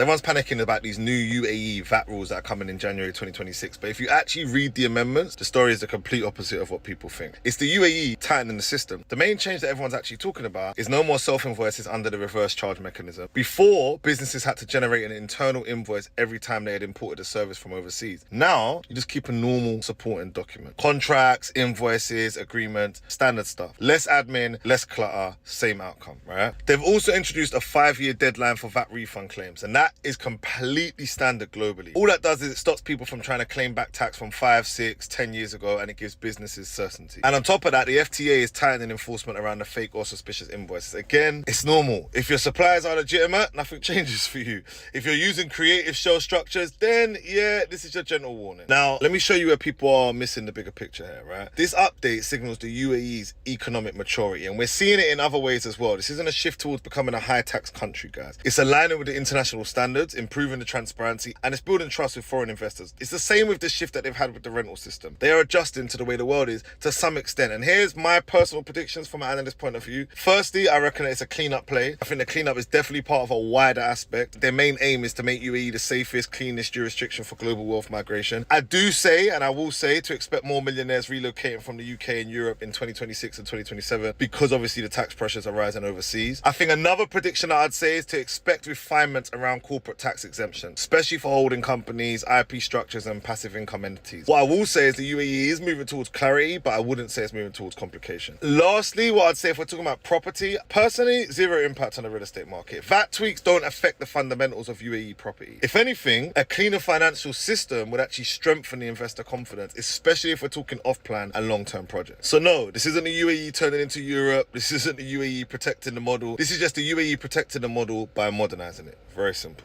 Everyone's panicking about these new UAE VAT rules that are coming in January 2026. But if you actually read the amendments, the story is the complete opposite of what people think. It's the UAE tightening the system. The main change that everyone's actually talking about is no more self-invoices under the reverse charge mechanism. Before, businesses had to generate an internal invoice every time they had imported a service from overseas. Now, you just keep a normal supporting document. Contracts, invoices, agreements, standard stuff. Less admin, less clutter, same outcome, right? They've also introduced a 5-year deadline for VAT refund claims, and that is completely standard globally. All that does is it stops people from trying to claim back tax from 5, 6, 10 years ago, and it gives businesses certainty. And on top of that, the FTA is tightening enforcement around the fake or suspicious invoices. Again, it's normal. If your suppliers are legitimate, nothing changes for you. If you're using creative shell structures, then yeah, this is your gentle warning. Now, let me show you where people are missing the bigger picture here, right? This update signals the UAE's economic maturity, and we're seeing it in other ways as well. This isn't a shift towards becoming a high-tax country, guys. It's aligning with the international standards, improving the transparency, and it's building trust with foreign investors. It's the same with the shift that they've had with the rental system. They are adjusting to the way the world is to some extent, and here's my personal predictions from an analyst point of view. Firstly, I reckon it's a cleanup play. I think the cleanup is definitely part of a wider aspect. Their main aim is to make UAE the safest, cleanest jurisdiction for global wealth migration. I do say, and I will say, to expect more millionaires relocating from the UK and Europe in 2026 and 2027 because obviously the tax pressures are rising overseas. I think another prediction that I'd say is to expect refinements around corporate tax exemption, especially for holding companies, IP structures and passive income entities. What I will say is the UAE is moving towards clarity, but I wouldn't say it's moving towards complication. Lastly, what I'd say if we're talking about property, personally, zero impact on the real estate market. VAT tweaks don't affect the fundamentals of UAE property. If anything, a cleaner financial system would actually strengthen the investor confidence, especially if we're talking off-plan and long-term projects. So no, this isn't the UAE turning into Europe. This isn't the UAE protecting the model. This is just the UAE protecting the model by modernizing it. Very simple.